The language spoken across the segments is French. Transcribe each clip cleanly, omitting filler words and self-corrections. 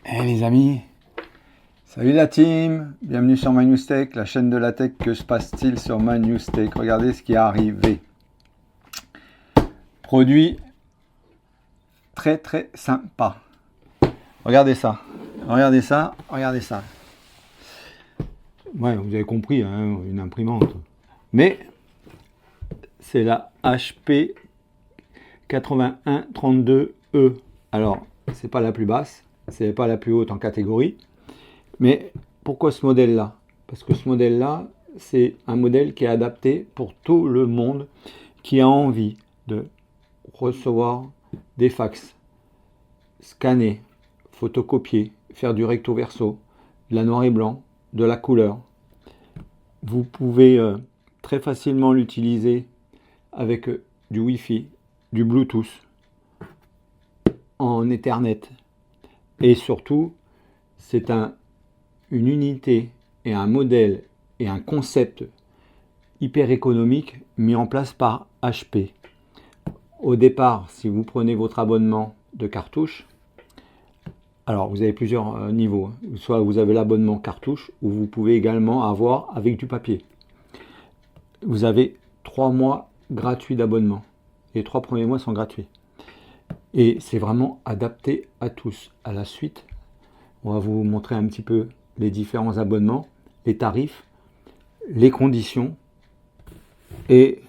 Hey les amis, salut la team, bienvenue sur MyNewsTech, la chaîne de la tech. Que se passe-t-il sur MyNewsTech? Regardez ce qui est arrivé. Produit très sympa. Regardez ça, regardez ça, regardez ça. Ouais, vous avez compris, hein, une imprimante. Mais c'est la HP 8132E. Alors, c'est pas la plus basse. C'est pas la plus haute en catégorie. Mais pourquoi ce modèle-là? Parce que ce modèle-là, c'est un modèle qui est adapté pour tout le monde qui a envie de recevoir des fax, scanner, photocopier, faire du recto verso, de la noir et blanc, de la couleur. Vous pouvez très facilement l'utiliser avec du Wi-Fi, du Bluetooth, en Ethernet. Et surtout, c'est une unité et un modèle et un concept hyper économique mis en place par HP. Au départ, si vous prenez votre abonnement de cartouche, alors vous avez plusieurs niveaux. Soit vous avez l'abonnement cartouche, ou vous pouvez également avoir avec du papier. Vous avez 3 mois gratuits d'abonnement. Les 3 premiers mois sont gratuits. Et c'est vraiment adapté à tous. À la suite, on va vous montrer un petit peu les différents abonnements, les tarifs, les conditions et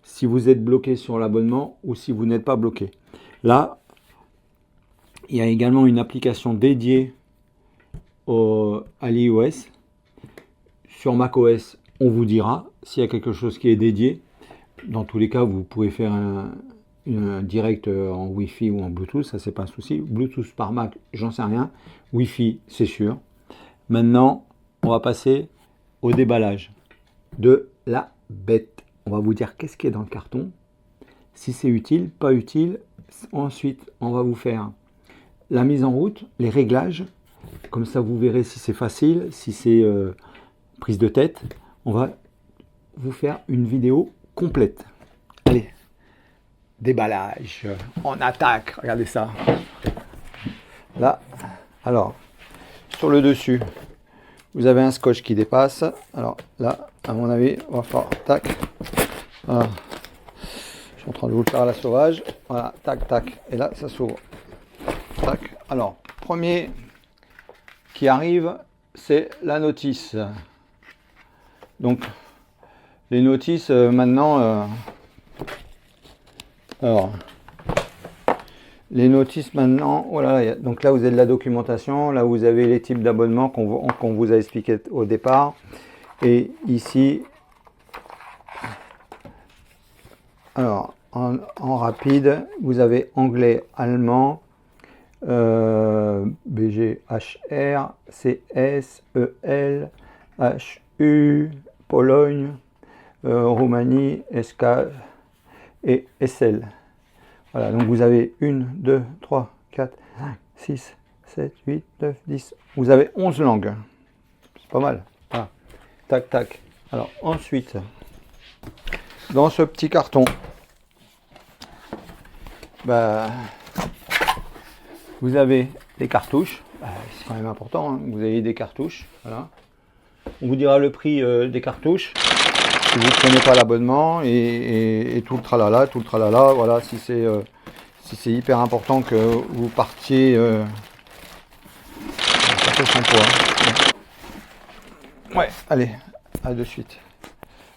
si vous êtes bloqué sur l'abonnement ou si vous n'êtes pas bloqué. Là, il y a également une application dédiée à l'iOS. Sur macOS, on vous dira s'il y a quelque chose qui est dédié. Dans tous les cas, vous pouvez faire un direct en Wi-Fi ou en Bluetooth, ça c'est pas un souci. Bluetooth par Mac, j'en sais rien. Wi-Fi, c'est sûr. Maintenant, on va passer au déballage de la bête. On va vous dire qu'est-ce qui est dans le carton, si c'est utile, pas utile. Ensuite, on va vous faire la mise en route, les réglages. Comme ça, vous verrez si c'est facile, si c'est prise de tête. On va vous faire une vidéo complète. Allez. Déballage, on attaque, regardez ça. Là, alors, sur le dessus, vous avez un scotch qui dépasse. Alors là, à mon avis, on va faire tac. Voilà. Je suis en train de vous le faire à la sauvage. Voilà, tac, tac. Et là, ça s'ouvre. Tac. Alors, premier qui arrive, c'est la notice. Donc, les notices, maintenant... Alors, les notices maintenant, voilà, donc là vous avez de la documentation, là vous avez les types d'abonnements qu'on vous a expliqué au départ. Et ici, alors en rapide, vous avez anglais, allemand, BG, HR, CS, EL, HU, Pologne, Roumanie, SK et SL. Voilà, donc vous avez 1, 2, 3, 4, 5, 6, 7, 8, 9, 10. Vous avez 11 langues. C'est pas mal. Voilà. Tac, tac. Alors ensuite, dans ce petit carton, vous avez des cartouches. C'est quand même important, hein. Vous avez des cartouches. Voilà. On vous dira le prix des cartouches. Si vous ne prenez pas l'abonnement et tout le tralala, voilà, si c'est hyper important que vous partiez, ça fait son poids. Ouais, allez, à de suite.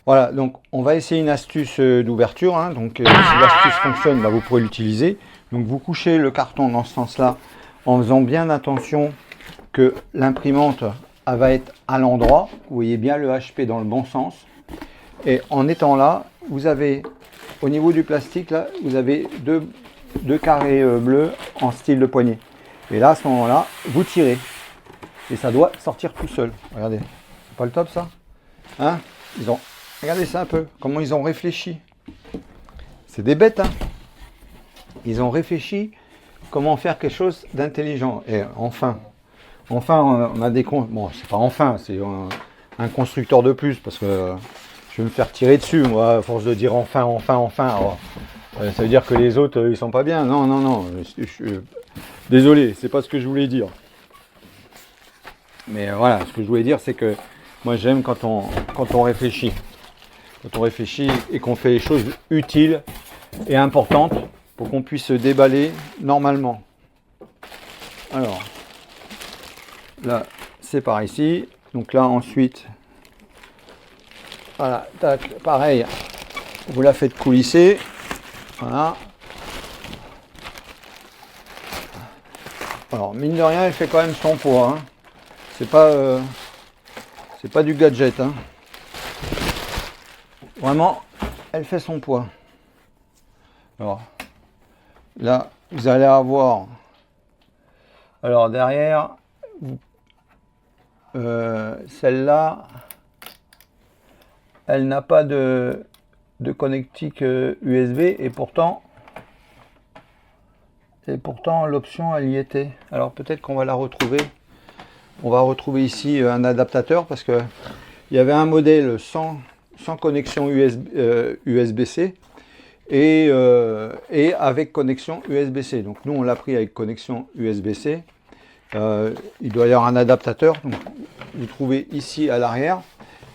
Voilà, donc on va essayer une astuce d'ouverture, hein. Donc si l'astuce fonctionne, vous pourrez l'utiliser. Donc vous couchez le carton dans ce sens-là, en faisant bien attention que l'imprimante va être à l'endroit. Vous voyez bien le HP dans le bon sens. Et en étant là, vous avez, au niveau du plastique, là, vous avez deux carrés bleus en style de poignée. Et là, à ce moment-là, vous tirez. Et ça doit sortir tout seul. Regardez, c'est pas le top ça, hein? Regardez ça un peu, comment ils ont réfléchi. C'est des bêtes, hein? Ils ont réfléchi comment faire quelque chose d'intelligent. Et enfin, on a des... Bon, c'est pas enfin, c'est un constructeur de plus, parce que... Je vais me faire tirer dessus, moi, à force de dire enfin. Alors, ça veut dire que les autres, ils sont pas bien. Non. Désolé, c'est pas ce que je voulais dire. Mais voilà, ce que je voulais dire, c'est que moi j'aime quand on réfléchit. Quand on réfléchit et qu'on fait les choses utiles et importantes pour qu'on puisse se déballer normalement. Alors, là, c'est par ici. Donc là, ensuite, voilà, tac, pareil, vous la faites coulisser. Voilà. Alors, mine de rien, elle fait quand même son poids. Hein. C'est pas du gadget. Hein. Vraiment, elle fait son poids. Alors, là, vous allez avoir... Alors, derrière, celle-là, elle n'a pas de connectique USB et pourtant l'option, elle y était. Alors, peut-être qu'on va la retrouver. On va retrouver ici un adaptateur parce que il y avait un modèle sans connexion USB-C et avec connexion USB-C. Donc nous on l'a pris avec connexion USB-C. Il doit y avoir un adaptateur. Donc, vous trouvez ici à l'arrière.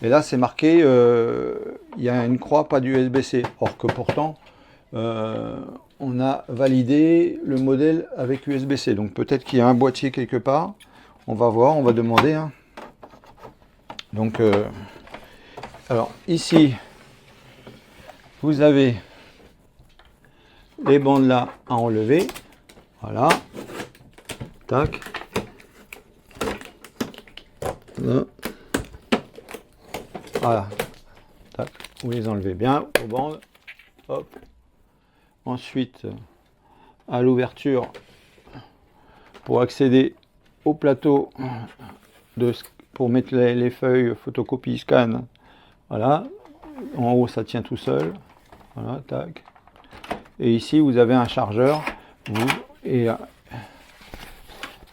Et là c'est marqué il y a une croix pas d'USB-C. Or que pourtant on a validé le modèle avec USB-C. Donc peut-être qu'il y a un boîtier quelque part. On va voir, on va demander. Hein. Donc, alors ici, vous avez les bandes là à enlever. Voilà. Tac. Là. Voilà. Tac. Vous les enlevez bien aux bandes. Hop. Ensuite, à l'ouverture, pour accéder au plateau pour mettre les feuilles photocopie scan, voilà, en haut ça tient tout seul, voilà, tac, et ici vous avez un chargeur, et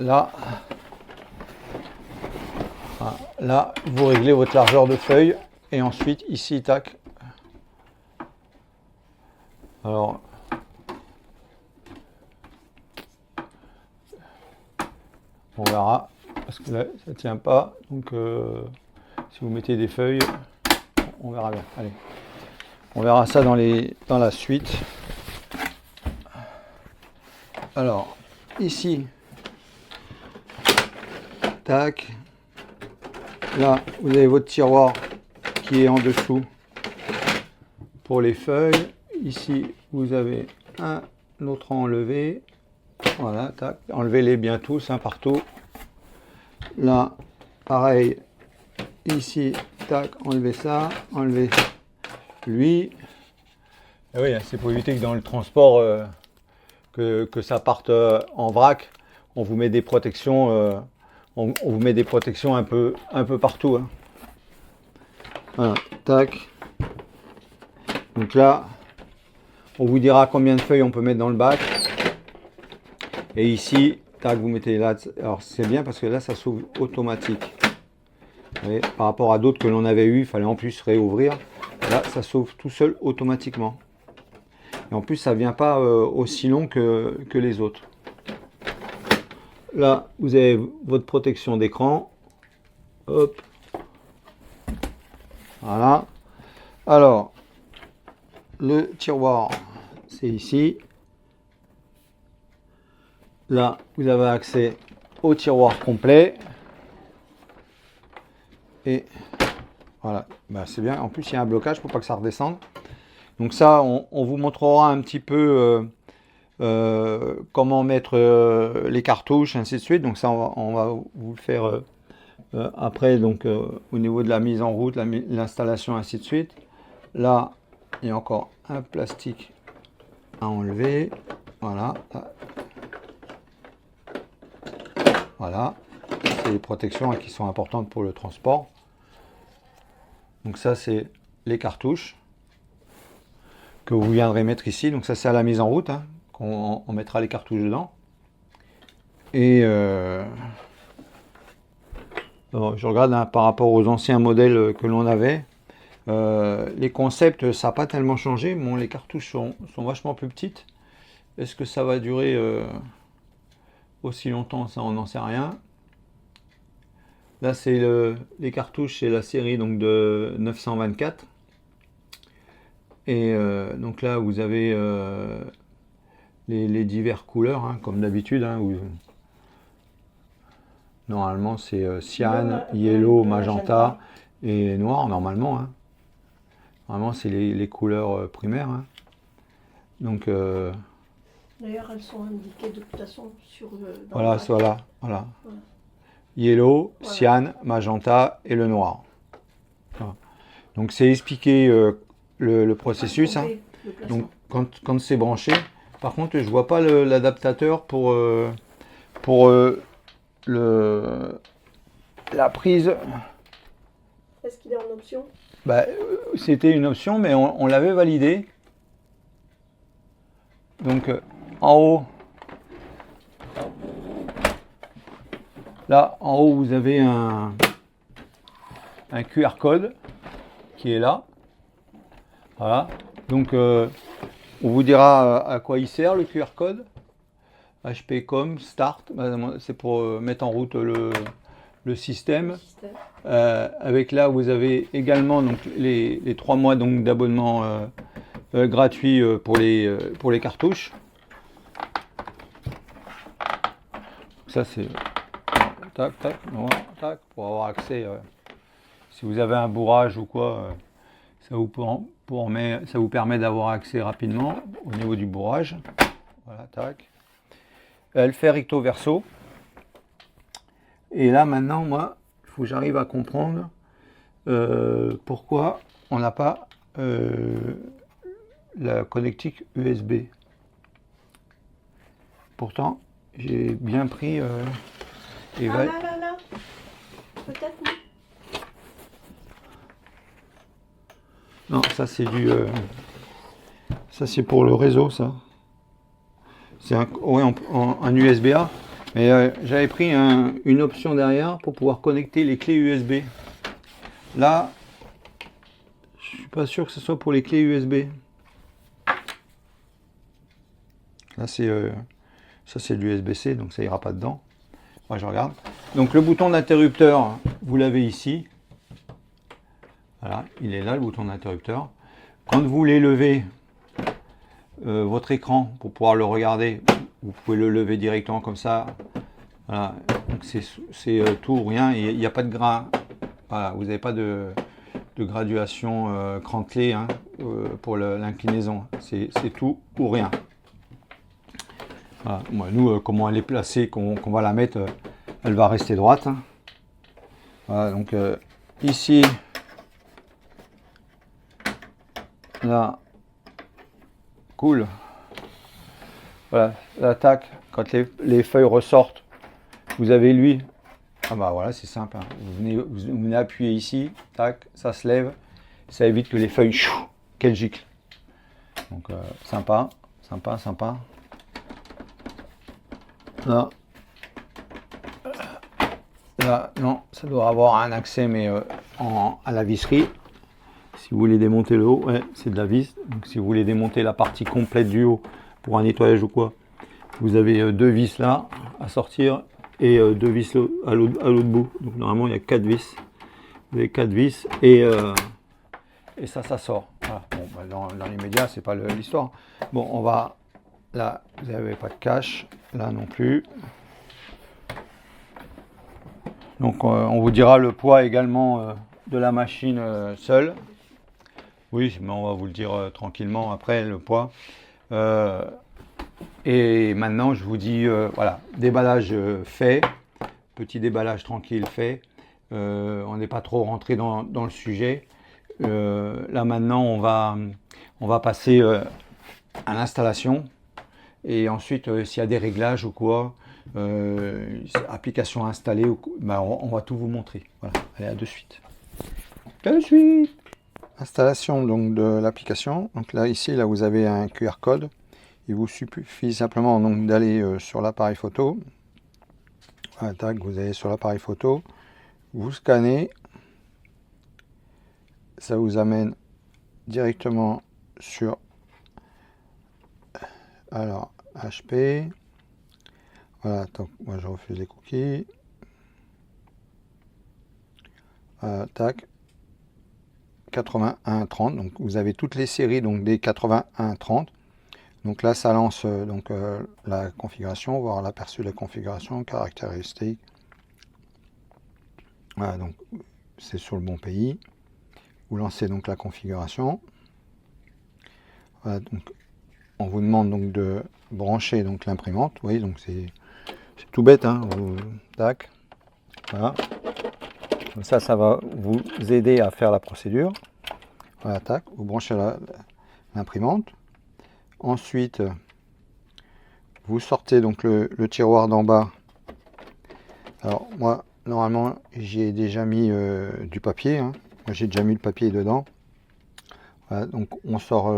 là vous réglez votre largeur de feuilles, et ensuite ici, tac, alors on verra, parce que là, ça ne tient pas. Donc, si vous mettez des feuilles, on verra bien. Allez, on verra ça dans la suite. Alors, ici, tac. Là, vous avez votre tiroir qui est en dessous pour les feuilles. Ici, vous avez un autre à enlever. Voilà, tac, enlevez-les bien tous, hein, partout. Là, pareil, ici, tac, enlevez ça, enlevez lui. Et oui, c'est pour éviter que dans le transport, que ça parte en vrac, on vous met des protections, on vous met des protections un peu partout. Hein. Voilà, tac. Donc là, on vous dira combien de feuilles on peut mettre dans le bac. Et ici, tac, vous mettez là. Alors c'est bien parce que là, ça s'ouvre automatique. Vous voyez, par rapport à d'autres que l'on avait eu, il fallait en plus réouvrir. Là, ça s'ouvre tout seul automatiquement. Et en plus, ça ne vient pas aussi long que les autres. Là, vous avez votre protection d'écran. Hop. Voilà. Alors, le tiroir, c'est ici. Là, vous avez accès au tiroir complet. Et voilà, bah, c'est bien. En plus, il y a un blocage pour pas que ça redescende. Donc ça, on vous montrera un petit peu comment mettre les cartouches, ainsi de suite. Donc ça, on va vous le faire après, donc au niveau de la mise en route, l'installation, ainsi de suite. Là, il y a encore un plastique à enlever. Voilà. Voilà. C'est les protections qui sont importantes pour le transport. Donc ça, c'est les cartouches que vous viendrez mettre ici. Donc ça, c'est à la mise en route, hein, qu'on mettra les cartouches dedans. Et alors, je regarde hein, par rapport aux anciens modèles que l'on avait. Les concepts, ça n'a pas tellement changé. Bon, les cartouches sont vachement plus petites. Est-ce que ça va durer aussi longtemps? Ça, on n'en sait rien. Là, c'est les cartouches, c'est la série donc de 924. Et donc là, vous avez les diverses couleurs, hein, comme d'habitude. Hein, normalement, c'est cyan, yellow, magenta et noir, normalement. Hein. Normalement, c'est les couleurs primaires. Hein. Donc, d'ailleurs, elles sont indiquées de toute façon sur le. Voilà. Yellow, voilà. Cyan, magenta et le noir. Voilà. Donc, c'est expliqué le processus. Hein. Donc, quand c'est branché, par contre, je vois pas l'adaptateur pour la prise. Est-ce qu'il est en option? C'était une option, mais on l'avait validé. Donc, en haut, là, en haut, vous avez un QR code qui est là. Voilà. Donc, on vous dira à quoi il sert le QR code. HPCOM Start, c'est pour mettre en route le système. Avec là, vous avez également donc, les 3 mois d'abonnement gratuit pour les cartouches. Ça, c'est tac, pour avoir accès. Si vous avez un bourrage ou quoi, ça vous permet d'avoir accès rapidement au niveau du bourrage. Voilà, tac. Elle fait recto verso. Et là, maintenant, moi, il faut que j'arrive à comprendre pourquoi on n'a pas la connectique USB. Pourtant, j'ai bien pris... là. Peut-être non. Non, ça c'est du... ça c'est pour le réseau, ça. C'est un USB-A. Mais j'avais pris une option derrière pour pouvoir connecter les clés USB. Là, je suis pas sûr que ce soit pour les clés USB. Là, ça c'est du USB-C, donc ça ira pas dedans. Moi, je regarde. Donc le bouton d'interrupteur, vous l'avez ici. Voilà, il est là le bouton d'interrupteur. Quand vous voulez lever votre écran pour pouvoir le regarder, vous pouvez le lever directement comme ça. Voilà, donc c'est tout ou rien. Il n'y a pas de gras. Voilà, vous n'avez pas de graduation cran-clé hein, pour l'inclinaison. C'est tout ou rien. Voilà. Bon, nous, comment elle est placée, qu'on va la mettre, elle va rester droite. Hein. Voilà, donc ici, là, cool. Voilà, l'attaque, quand les feuilles ressortent, vous avez lui. Ah bah voilà, c'est simple. Hein. Vous venez appuyer ici, tac, ça se lève. Ça évite que les feuilles, qu'elles giclent. Donc sympa. Là, non, ça doit avoir un accès, mais à la visserie. Si vous voulez démonter le haut, ouais, c'est de la vis. Donc si vous voulez démonter la partie complète du haut pour un nettoyage ou quoi, vous avez 2 vis là à sortir et 2 vis à l'autre bout. Donc normalement il y a 4 vis. Vous avez 4 vis et ça sort. Voilà. Bon, dans l'immédiat, c'est pas l'histoire. Bon, on va là, vous n'avez pas de cache, là non plus. Donc on vous dira le poids également de la machine seule. Oui, mais on va vous le dire tranquillement après le poids. Et maintenant je vous dis voilà, déballage fait, petit déballage tranquille fait. On n'est pas trop rentré dans le sujet. Là maintenant on va passer à l'installation. Et ensuite s'il y a des réglages ou quoi, application installée, on va tout vous montrer. Voilà, allez, à de suite. Installation donc de l'application. Donc là, ici, là, vous avez un QR code. Il vous suffit simplement donc d'aller sur l'appareil photo. Voilà, tac, vous allez sur l'appareil photo, vous scannez, ça vous amène directement sur alors HP. Voilà, donc moi je refuse les cookies. tac, 81-30. Donc vous avez toutes les séries donc des 81-30. Donc là, ça lance la configuration, voir l'aperçu de la configuration, caractéristiques. Voilà, donc c'est sur le bon pays. Vous lancez donc la configuration. Voilà, donc on vous demande donc de brancher donc l'imprimante. Vous voyez, donc c'est tout bête, hein. Tac. Voilà. Comme ça va vous aider à faire la procédure. Voilà, tac. Vous branchez l'imprimante. Ensuite, vous sortez donc le tiroir d'en bas. Alors moi, normalement, j'y ai déjà mis du papier, hein. Moi, j'ai déjà mis le papier dedans. Voilà, donc on sort,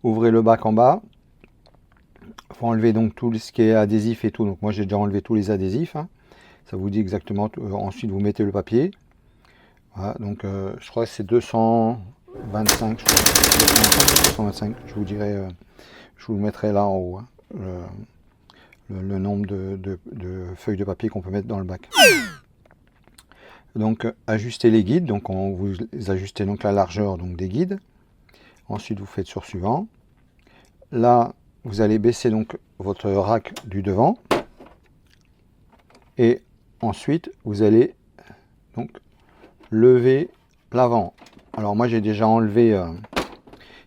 ouvrez le bac en bas. Il faut enlever donc tout ce qui est adhésif et tout. Donc moi, j'ai déjà enlevé tous les adhésifs, hein. Ça vous dit exactement. Ensuite, vous mettez le papier. Voilà, donc je crois que c'est 225. Je crois, 225. Je vous dirai, je vous le mettrai là en haut, hein, le nombre de feuilles de papier qu'on peut mettre dans le bac. Donc ajuster les guides, donc vous ajustez donc la largeur donc des guides. Ensuite vous faites sur suivant. Là vous allez baisser donc votre rack du devant. Et ensuite vous allez donc lever l'avant. Alors moi j'ai déjà enlevé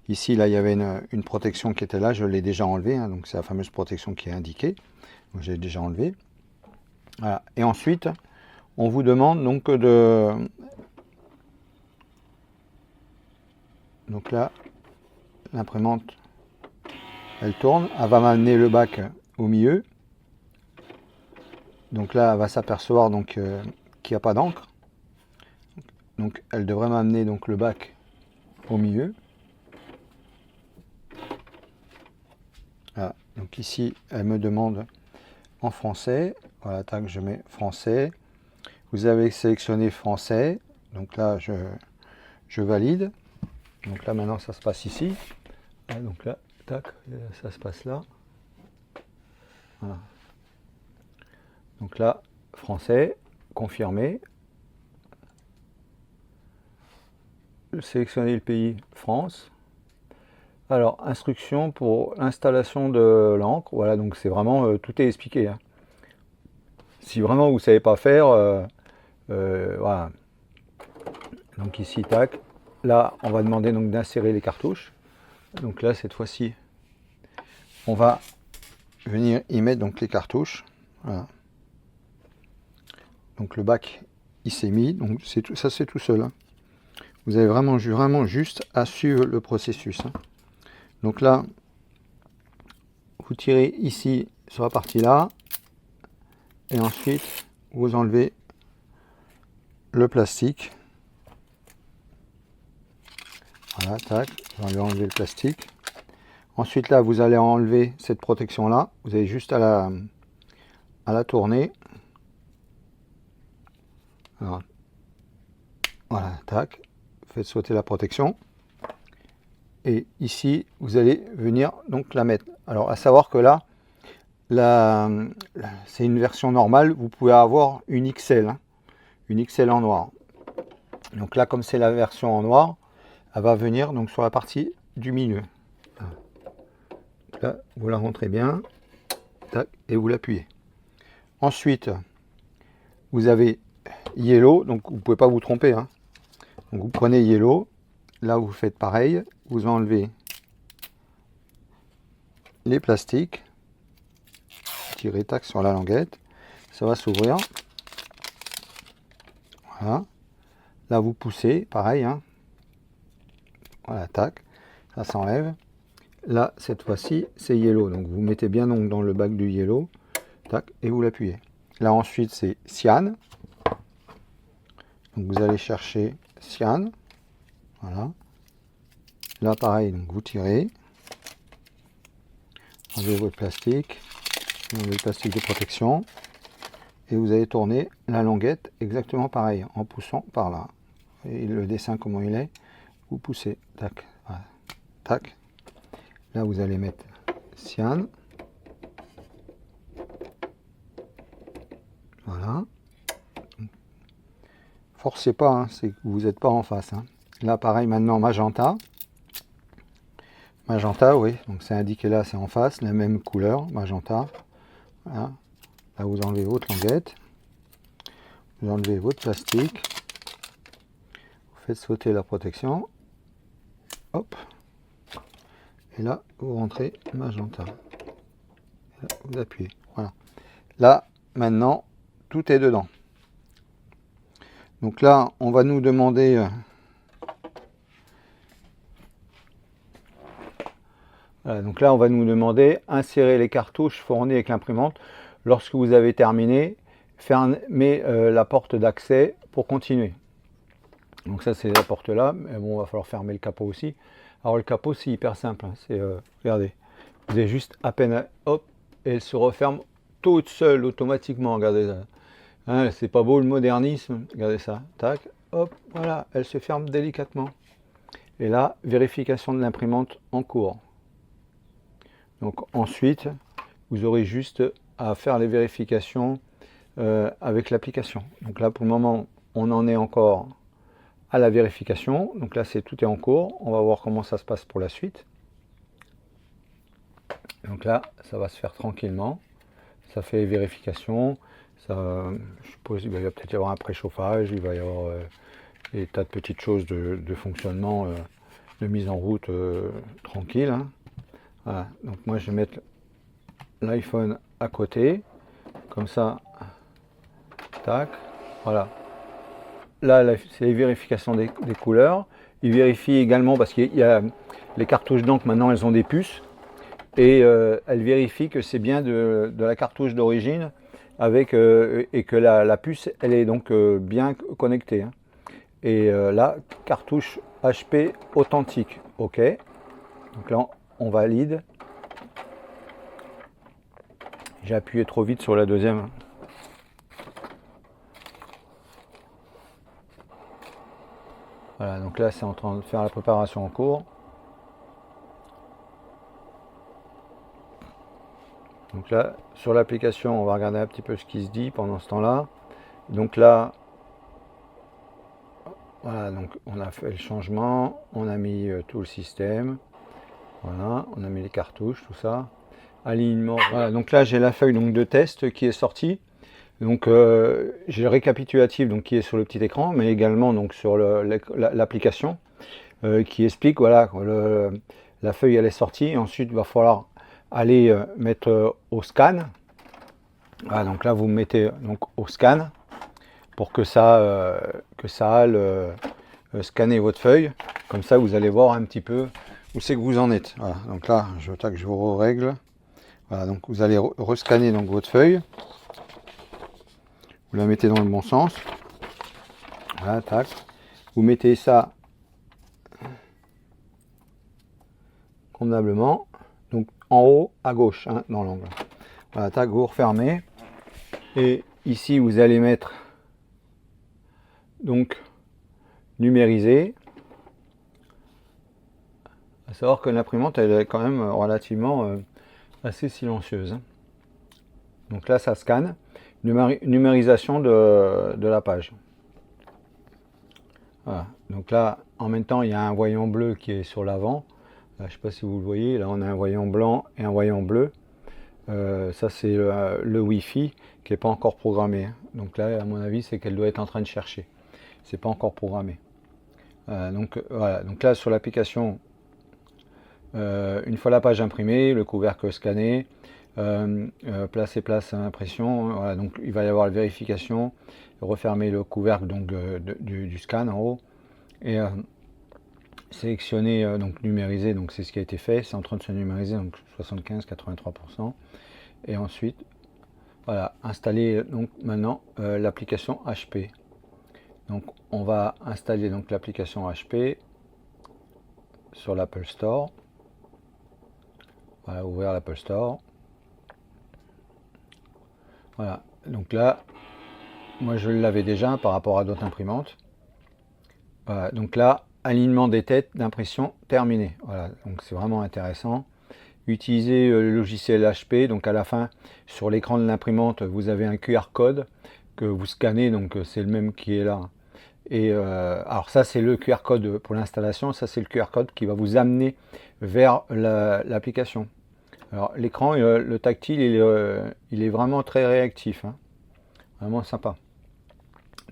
ici, là il y avait une protection qui était là, je l'ai déjà enlevé, hein, donc c'est la fameuse protection qui est indiquée. Donc j'ai déjà enlevé. Voilà. Et ensuite on vous demande donc donc là, l'imprimante, elle tourne, elle va m'amener le bac au milieu. Donc là, elle va s'apercevoir donc qu'il n'y a pas d'encre. Donc elle devrait m'amener donc le bac au milieu. Voilà. Donc ici, elle me demande en français. Voilà, tac, je mets français. Vous avez sélectionné français. Donc là, je valide. Donc là, maintenant, ça se passe ici. Là, donc là, tac, ça se passe là. Voilà. Donc là, français, confirmé. Sélectionner le pays, France. Alors, instruction pour l'installation de l'encre. Voilà, donc c'est vraiment, tout est expliqué, hein. Si vraiment vous ne savez pas faire, voilà. Donc ici, tac. Là, on va demander donc d'insérer les cartouches. Donc là, cette fois-ci, on va venir y mettre donc les cartouches. Voilà. Donc le bac, il s'est mis. Donc ça, c'est tout seul, hein. Vous avez vraiment juste à suivre le processus, hein. Donc là, vous tirez ici sur la partie là. Et ensuite, vous enlevez le plastique. Voilà, tac, vous allez enlever le plastique. Ensuite, là, vous allez enlever cette protection-là. Vous avez juste à la tourner. Alors, voilà, tac. Faites sauter la protection. Et ici, vous allez venir donc la mettre. Alors, à savoir que là, c'est une version normale. Vous pouvez avoir une XL, hein, une XL en noir. Donc là, comme c'est la version en noir, elle va venir donc sur la partie du milieu. Là, vous la rentrez bien, tac, et vous l'appuyez. Ensuite, vous avez yellow, donc vous ne pouvez pas vous tromper, hein. Donc vous prenez yellow, là vous faites pareil, vous enlevez les plastiques, tirez tac sur la languette, ça va s'ouvrir. Voilà. Là vous poussez, pareil, hein. Voilà, tac, ça s'enlève. Là, cette fois-ci, c'est yellow. Donc vous mettez bien donc dans le bac du yellow, tac, et vous l'appuyez. Là ensuite, c'est cyan. Donc vous allez chercher cyan. Voilà. Là pareil, donc vous tirez. Enlevez votre plastique. Enlevez le plastique de protection. Et vous allez tourner la languette exactement pareil, en poussant par là. Et le dessin comment il est, vous poussez, tac, voilà. Tac. Là vous allez mettre cyan. Voilà. forcez pas, hein, c'est que vous n'êtes pas en face. Hein. Là, pareil, maintenant, magenta. Magenta, oui, donc c'est indiqué là, c'est en face, la même couleur, magenta. Voilà. Là, vous enlevez votre languette. Vous enlevez votre plastique. Vous faites sauter la protection. Hop. Et là, vous rentrez magenta. Là, vous appuyez. Voilà. Là, maintenant, tout est dedans. Donc là, on va nous demander... voilà, donc là, on va nous demander insérer les cartouches fournies avec l'imprimante. Lorsque vous avez terminé, fermez la porte d'accès pour continuer. Donc ça, c'est la porte là. Mais bon, il va falloir fermer le capot aussi. Alors le capot, c'est hyper simple. Hein. C'est, regardez, vous avez juste à peine, hop, et elle se referme toute seule, automatiquement. Regardez ça. Hein, c'est pas beau le modernisme. Regardez ça. Tac, hop, voilà, elle se ferme délicatement. Et là, vérification de l'imprimante en cours. Donc ensuite, vous aurez juste à faire les vérifications avec l'application. Donc là, pour le moment, on en est encore à la vérification. Donc là, tout est en cours. On va voir comment ça se passe pour la suite. Donc là, ça va se faire tranquillement. Ça fait les vérifications. Ça, je suppose qu'il va peut-être y avoir un préchauffage. Il va y avoir des tas de petites choses de fonctionnement, de mise en route tranquille. Hein. Voilà. Donc moi, je vais mettre l'iPhone à côté. Comme ça, tac, voilà. Là, c'est les vérifications des couleurs. Il vérifie également, parce qu'il y a les cartouches d'encre, maintenant elles ont des puces. Et elle vérifie que c'est bien de la cartouche d'origine, avec et que la puce, elle est donc bien connectée. Hein. Et là, cartouche HP authentique. OK. Donc là, on valide. J'ai appuyé trop vite sur la deuxième. Voilà, donc là c'est en train de faire la préparation en cours. Donc là, sur l'application, on va regarder un petit peu ce qui se dit pendant ce temps-là. Donc là, voilà, donc on a fait le changement, on a mis tout le système. Voilà, on a mis les cartouches, tout ça. Alignement. Voilà, donc là j'ai la feuille donc, de test qui est sortie. Donc j'ai le récapitulatif donc, qui est sur le petit écran, mais également donc, sur l'application qui explique voilà, la feuille elle est sortie. Ensuite il va falloir aller mettre au scan. Voilà, donc là vous mettez donc, au scan pour que ça aille scanner votre feuille. Comme ça vous allez voir un petit peu où c'est que vous en êtes. Voilà, donc là je vous règle. Voilà, donc vous allez rescanner donc, votre feuille. Vous la mettez dans le bon sens. Voilà, tac. Vous mettez ça convenablement. Donc en haut à gauche, hein, dans l'angle. Voilà, tac, vous refermez. Et ici, vous allez mettre donc numérisé. À savoir que l'imprimante, elle est quand même relativement assez silencieuse. Hein. Donc là, ça scanne. Numérisation de la page. Voilà. Donc là, en même temps, il y a un voyant bleu qui est sur l'avant. Je ne sais pas si vous le voyez. Là, on a un voyant blanc et un voyant bleu. Ça, c'est le Wi-Fi qui n'est pas encore programmé. Donc là, à mon avis, c'est qu'elle doit être en train de chercher. C'est pas encore programmé. Donc voilà. Donc là, sur l'application, une fois la page imprimée, le couvercle scanné, place et place à impression. Voilà, donc il va y avoir la vérification, refermer le couvercle donc, du scan en haut et sélectionner donc numériser, donc c'est ce qui a été fait, c'est en train de se numériser, donc 75-83%. Et ensuite, voilà, installer donc maintenant l'application HP. Donc on va installer donc l'application HP sur l'Apple Store. Voilà, ouvrir l'Apple Store. Voilà, donc là, moi je l'avais déjà par rapport à d'autres imprimantes. Voilà, donc là, alignement des têtes d'impression terminé. Voilà, donc c'est vraiment intéressant. Utilisez le logiciel HP, donc à la fin, sur l'écran de l'imprimante, vous avez un QR code que vous scannez, donc c'est le même qui est là. Et alors ça c'est le QR code pour l'installation, ça c'est le QR code qui va vous amener vers l'application. Alors l'écran, le tactile, il est vraiment très réactif, hein, vraiment sympa.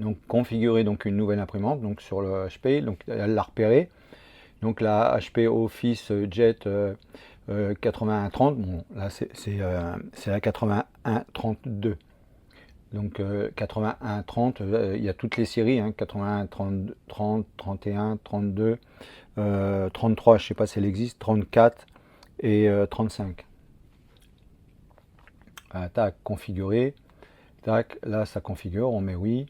Donc configurer donc une nouvelle imprimante donc sur le HP, donc elle l'a repéré. Donc la HP Office Jet 8130, bon là c'est la 8132. Donc 8130, il y a toutes les séries, hein, 81, 30, 30, 31, 32, 33, je sais pas si elle existe, 34 et 35. Tac, configurer, tac, là ça configure, on met oui.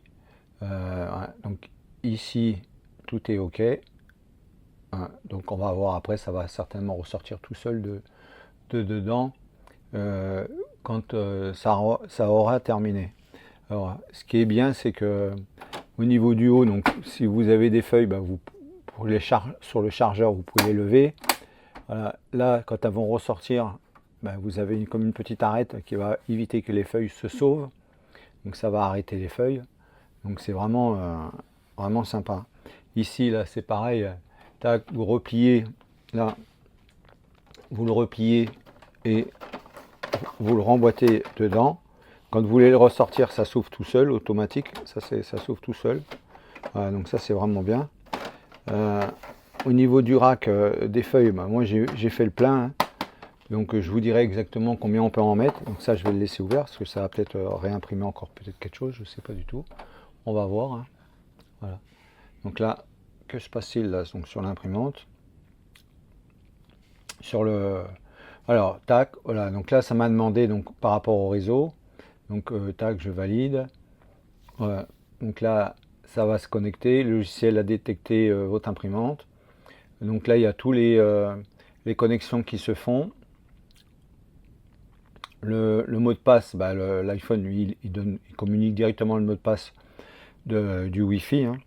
Donc ici tout est ok. Donc on va voir après, ça va certainement ressortir tout seul de dedans quand ça aura terminé. Alors ce qui est bien, c'est que au niveau du haut, donc si vous avez des feuilles, bah, vous pour les sur le chargeur vous pouvez les lever. Voilà. Là quand elles vont ressortir, bah, vous avez comme une petite arête qui va éviter que les feuilles se sauvent, donc ça va arrêter les feuilles. Donc c'est vraiment sympa. Ici là c'est pareil, tac, vous repliez, là vous le repliez et vous le remboîtez dedans. Quand vous voulez le ressortir, ça s'ouvre tout seul, automatique, ça s'ouvre tout seul. Voilà, donc ça c'est vraiment bien. Au niveau du rack des feuilles, bah, moi j'ai fait le plein, hein. Donc je vous dirai exactement combien on peut en mettre. Donc ça je vais le laisser ouvert parce que ça va peut-être réimprimer encore peut-être quelque chose, je ne sais pas du tout. On va voir, hein. Voilà. Donc là, que se passe-t-il là donc sur l'imprimante? Sur le... Alors, tac, voilà, donc là ça m'a demandé donc par rapport au réseau. Donc tac, je valide. Voilà. Donc là, ça va se connecter. Le logiciel a détecté votre imprimante. Donc là, il y a tous les connexions qui se font. Le mot de passe, bah, l'iPhone, lui, il communique directement le mot de passe du Wi-Fi, hein.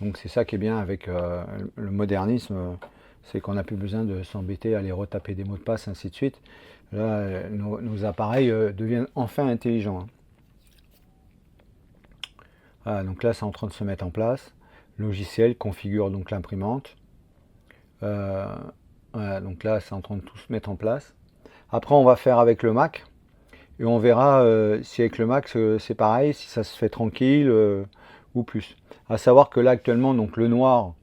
Donc c'est ça qui est bien avec le modernisme, c'est qu'on n'a plus besoin de s'embêter à aller retaper des mots de passe, ainsi de suite. Là, nos appareils deviennent enfin intelligents, hein. Voilà, donc là c'est en train de se mettre en place. Le logiciel configure donc l'imprimante. Voilà, donc là c'est en train de tout se mettre en place. Après on va faire avec le Mac et on verra si avec le Mac c'est pareil, si ça se fait tranquille ou plus. À savoir que là actuellement donc le noir,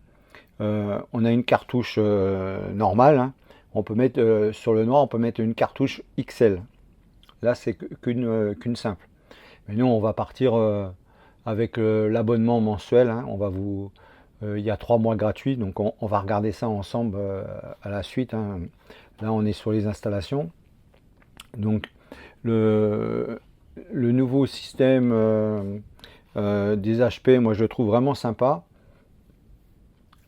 on a une cartouche normale, hein. On peut mettre sur le noir, on peut mettre une cartouche XL. Là c'est qu'une simple. Mais nous on va partir avec l'abonnement mensuel, hein. Il y a 3 mois gratuits, donc on va regarder ça ensemble à la suite, hein. Là on est sur les installations. Donc le nouveau système des HP, moi je le trouve vraiment sympa.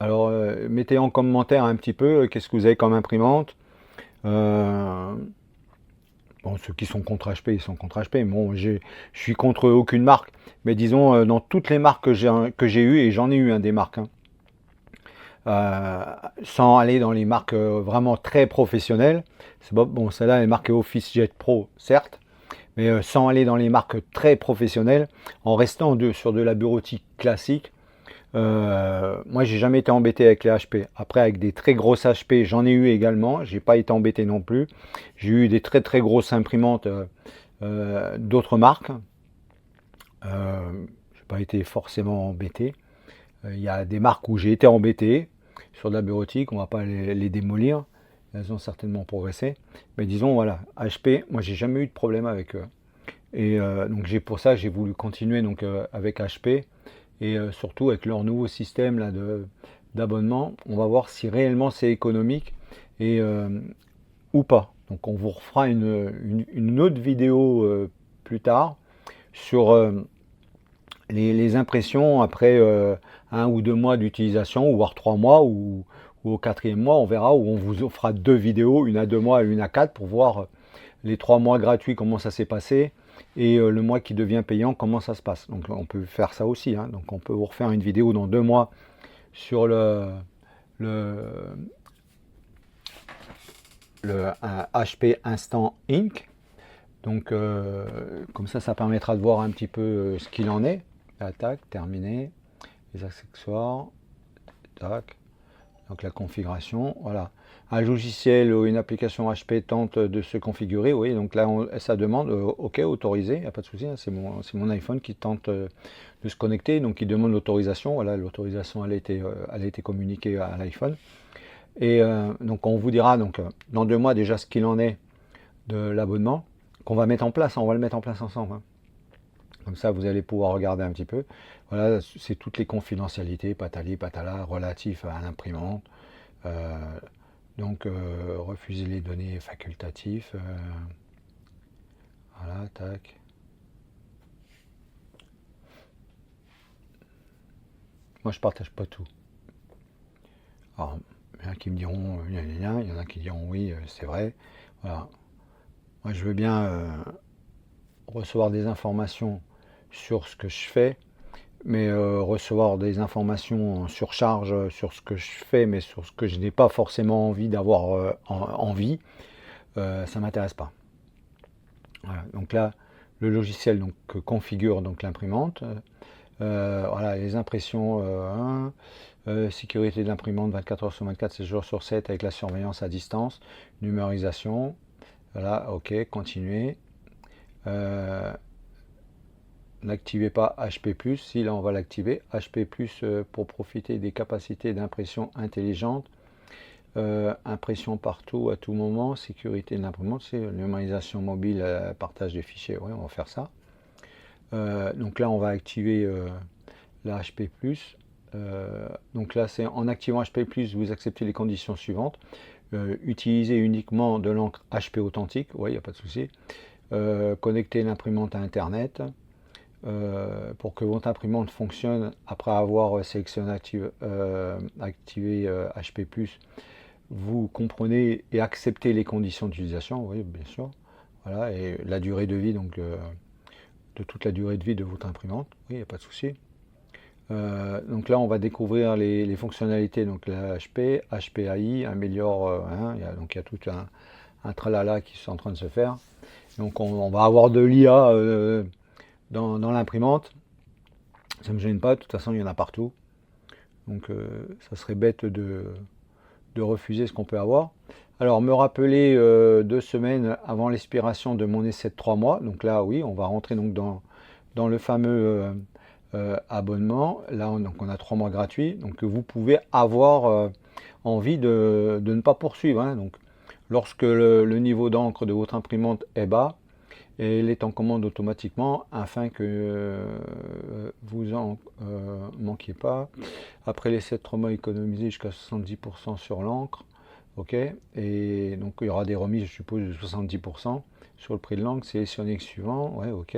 Alors mettez en commentaire un petit peu qu'est-ce que vous avez comme imprimante. Bon, ceux qui sont contre HP, ils sont contre HP. Bon, je suis contre aucune marque. Mais disons, dans toutes les marques que j'ai eues, et j'en ai eu des marques, hein, sans aller dans les marques vraiment très professionnelles. Bon, celle-là elle est marquée Office Jet Pro, certes, mais sans aller dans les marques très professionnelles, en restant sur de la bureautique classique. Moi j'ai jamais été embêté avec les HP. Après avec des très grosses HP j'en ai eu également, j'ai pas été embêté non plus. J'ai eu des très très grosses imprimantes d'autres marques. J'ai pas été forcément embêté. Il y a des marques où j'ai été embêté sur de la bureautique, on va pas les démolir, elles ont certainement progressé. Mais disons voilà, HP, moi j'ai jamais eu de problème avec eux. Et donc pour ça j'ai voulu continuer donc avec HP. Et surtout avec leur nouveau système là d'abonnement, on va voir si réellement c'est économique et ou pas. Donc on vous refera une autre vidéo plus tard sur les impressions après 1 ou 2 mois d'utilisation, ou voire 3 mois, ou au 4e mois, on verra, où on vous fera 2 vidéos, une à 2 mois et une à 4, pour voir les 3 mois gratuits, comment ça s'est passé, et le mois qui devient payant, comment ça se passe. Donc on peut faire ça aussi, hein. Donc on peut vous refaire une vidéo dans 2 mois sur un HP Instant Ink. Donc comme ça permettra de voir un petit peu ce qu'il en est. Attaque, terminé. les accessoires, tac, donc la configuration, voilà. Un logiciel ou une application HP tente de se configurer, oui, donc là ça demande OK, autorisé, il n'y a pas de souci, hein, c'est mon iPhone qui tente de se connecter, donc il demande l'autorisation, voilà, l'autorisation elle a été communiquée à l'iPhone. Et donc on vous dira donc dans 2 mois déjà ce qu'il en est de l'abonnement qu'on va mettre en place, on va le mettre en place ensemble, hein. Comme ça, vous allez pouvoir regarder un petit peu. Voilà, c'est toutes les confidentialités, patali, patala, relatifs à l'imprimante. Donc, refuser les données facultatives. Voilà, tac. Moi, je partage pas tout. Alors, il y en a qui me diront, il y en a qui diront oui, c'est vrai. Voilà. Moi, je veux bien recevoir des informations sur ce que je fais, mais recevoir des informations en surcharge sur ce que je fais, mais sur ce que je n'ai pas forcément envie d'avoir envie, ça m'intéresse pas. Voilà. Donc là, le logiciel donc, configure donc l'imprimante. Voilà, les impressions, sécurité de l'imprimante 24 heures sur 24, 7 jours sur 7 avec la surveillance à distance, numérisation. Voilà, ok, continuer. N'activez pas HP+, si là on va l'activer, HP+, pour profiter des capacités d'impression intelligente, impression partout, à tout moment, sécurité de l'imprimante, c'est numérisation mobile, partage des fichiers, oui, on va faire ça. Donc là on va activer la HP+, donc là c'est en activant HP+, vous acceptez les conditions suivantes, utiliser uniquement de l'encre HP authentique, oui, il n'y a pas de souci, connecter l'imprimante à Internet, pour que votre imprimante fonctionne après avoir sélectionné activé HP+, vous comprenez et acceptez les conditions d'utilisation, oui bien sûr, voilà, et la durée de vie donc de toute la durée de vie de votre imprimante, oui, il n'y a pas de souci. Donc là on va découvrir les fonctionnalités, donc la HP, HPAI améliore, donc il y a tout un tralala qui est en train de se faire. Donc on va avoir de l'IA dans l'imprimante, ça ne me gêne pas, de toute façon il y en a partout, donc ça serait bête de refuser ce qu'on peut avoir. Alors me rappeler 2 semaines avant l'expiration de mon essai de 3 mois, donc là oui, on va rentrer donc dans le fameux abonnement, là donc on a 3 mois gratuits, donc vous pouvez avoir envie de ne pas poursuivre, hein. Donc lorsque le niveau d'encre de votre imprimante est bas, et elle est en commande automatiquement afin que vous en manquiez pas. Après les 7 mois économisés jusqu'à 70% sur l'encre, ok, et donc il y aura des remises, je suppose, de 70% sur le prix de l'encre. Sélectionnez le suivant, ouais, ok.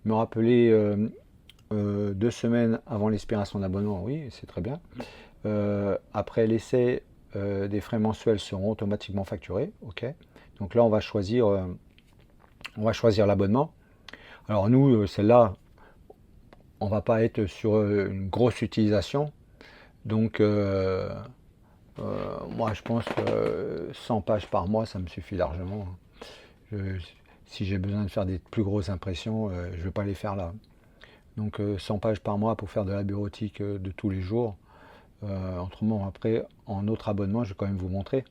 Me rappeler 2 semaines avant l'expiration de l'abonnement, oui, c'est très bien. Après l'essai, des frais mensuels seront automatiquement facturés, ok. Donc là on va choisir l'abonnement. Alors nous, celle-là, on va pas être sur une grosse utilisation. Donc moi je pense que 100 pages par mois, ça me suffit largement. Si j'ai besoin de faire des plus grosses impressions, je ne vais pas les faire là. Donc 100 pages par mois pour faire de la bureautique de tous les jours. Autrement, après, en autre abonnement, je vais quand même vous montrer.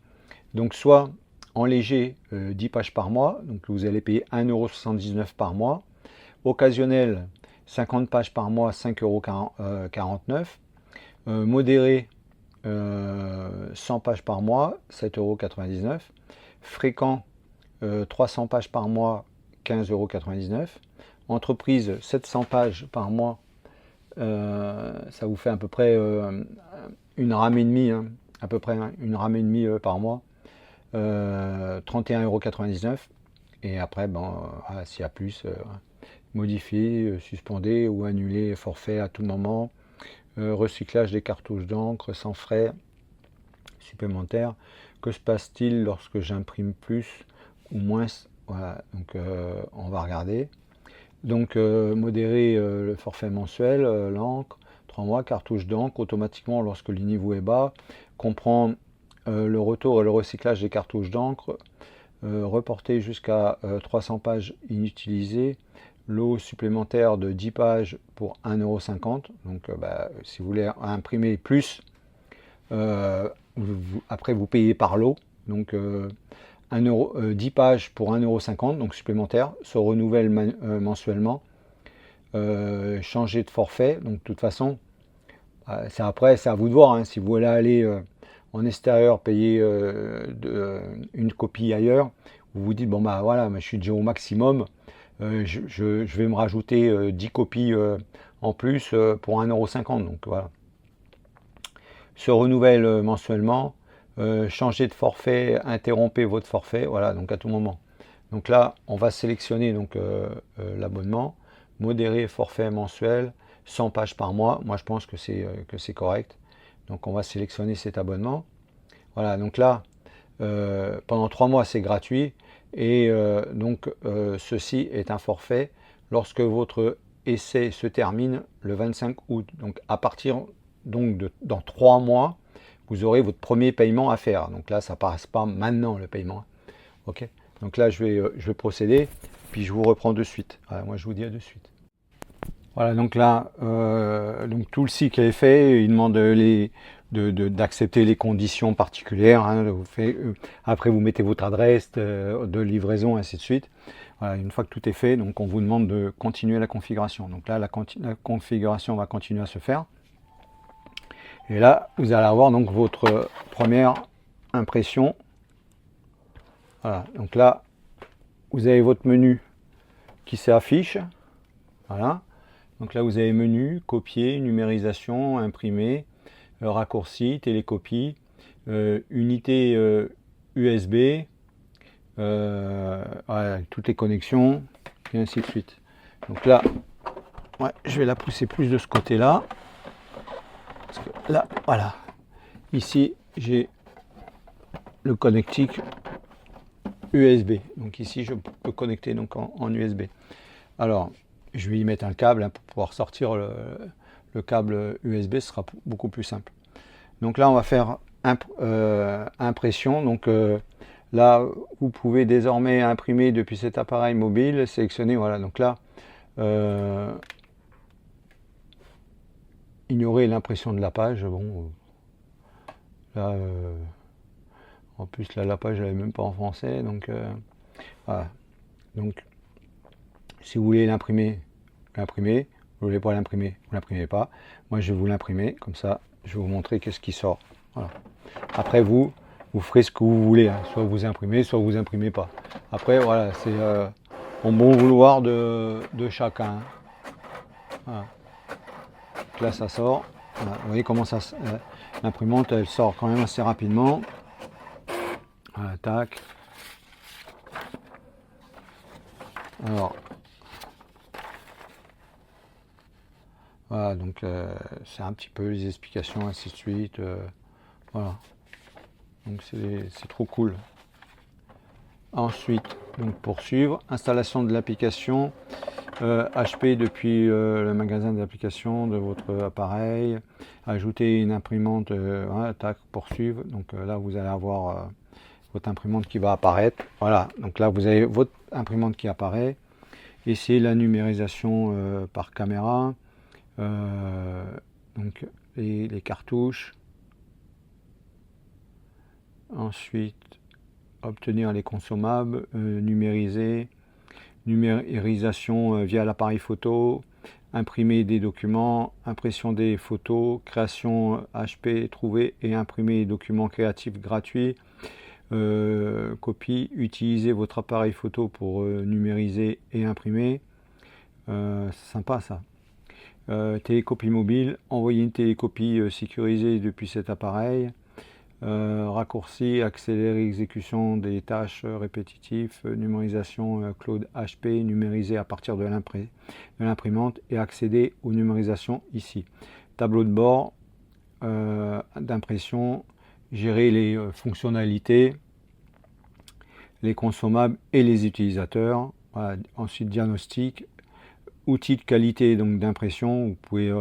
Donc soit en léger 10 pages par mois, donc vous allez payer 1,79 € par mois. Occasionnel 50 pages par mois, 5,49 €. Modéré 100 pages par mois, 7,99 €. Fréquent 300 pages par mois, 15,99 €. Entreprise 700 pages par mois, ça vous fait à peu près une rame et demie, hein, à peu près une rame et demie par mois. 31,99 €. Et après, bon, s'il y a plus, modifier, suspender ou annuler forfait à tout moment. Recyclage des cartouches d'encre sans frais supplémentaires. Que se passe-t-il lorsque j'imprime plus ou moins? Voilà, donc on va regarder. Donc modérer le forfait mensuel, l'encre, 3 mois, cartouche d'encre, automatiquement lorsque le niveau est bas, comprend le retour et le recyclage des cartouches d'encre, reporter jusqu'à 300 pages inutilisées, lot supplémentaire de 10 pages pour 1,50 €. Donc si vous voulez imprimer plus, après vous payez par lot. Donc 10 pages pour 1,50 €, donc supplémentaire, se renouvelle mensuellement. Changer de forfait, donc de toute façon, après c'est à vous de voir, hein. Si vous voulez aller en extérieur payer une copie ailleurs, vous vous dites bon bah voilà, je suis déjà au maximum, je vais me rajouter 10 copies en plus pour 1,50 €. Donc voilà, se renouvelle mensuellement. Changer de forfait, interrompez votre forfait, voilà, donc à tout moment. Donc là on va sélectionner donc l'abonnement, modérer forfait mensuel, 100 pages par mois. Moi je pense que c'est correct, donc on va sélectionner cet abonnement. Voilà, donc là pendant 3 mois c'est gratuit, et donc ceci est un forfait lorsque votre essai se termine le 25 août. Donc à partir donc dans 3 mois, vous aurez votre premier paiement à faire. Donc là ça passe pas maintenant le paiement. Ok, donc là je vais procéder, puis je vous reprends de suite. Voilà, moi je vous dis à de suite. Voilà, donc là donc tout le cycle est fait. Il demande d'accepter les conditions particulières, hein. Après vous mettez votre adresse de livraison, ainsi de suite. Voilà, une fois que tout est fait, donc on vous demande de continuer la configuration. Donc là la configuration va continuer à se faire. Et là vous allez avoir donc votre première impression. Voilà, donc là vous avez votre menu qui s'affiche. Voilà, donc là vous avez menu, copier, numérisation, imprimer, raccourci, télécopie, unité USB, voilà, toutes les connexions, et ainsi de suite. Donc là, ouais, je vais la pousser plus de ce côté-là, parce que là, voilà, ici j'ai le connectique USB. Donc ici je peux connecter donc en USB. Alors je vais y mettre un câble, hein, pour pouvoir sortir le câble USB, ce sera beaucoup plus simple. Donc là on va faire impression. Donc là vous pouvez désormais imprimer depuis cet appareil mobile, sélectionner, voilà. Donc là ignorer l'impression de la page. Bon là en plus là, la page elle est même pas en français, donc voilà. Donc si vous voulez l'imprimer, l'imprimez. Vous voulez pas l'imprimer, vous l'imprimez pas. Moi je vais vous l'imprimer, comme ça je vais vous montrer qu'est-ce qui sort. Voilà. Après vous ferez ce que vous voulez, hein. Soit vous imprimez, soit vous imprimez pas. Après voilà, c'est au bon vouloir de chacun. Voilà. Donc là ça sort. Voilà. Vous voyez comment ça, l'imprimante elle sort quand même assez rapidement. Voilà, tac. Alors voilà, donc c'est un petit peu les explications, ainsi de suite. Voilà, donc c'est trop cool. Ensuite, donc poursuivre, installation de l'application HP depuis le magasin d'application de votre appareil, ajouter une imprimante, voilà, tac, poursuivre. Donc là vous allez avoir votre imprimante qui va apparaître. Voilà, donc là vous avez votre imprimante qui apparaît. Ici la numérisation par caméra. Donc les cartouches. Ensuite obtenir les consommables, numériser, numérisation via l'appareil photo, imprimer des documents, impression des photos, création HP, trouver et imprimer des documents créatifs gratuits, copie, utiliser votre appareil photo pour numériser et imprimer. C'est sympa ça. Télécopie mobile, envoyer une télécopie sécurisée depuis cet appareil. Raccourci, accélérer l'exécution des tâches répétitives, numérisation cloud HP, numériser à partir de l'imprimante et accéder aux numérisations ici. Tableau de bord d'impression, gérer les fonctionnalités, les consommables et les utilisateurs. Voilà. Ensuite diagnostic, outils de qualité donc d'impression, vous pouvez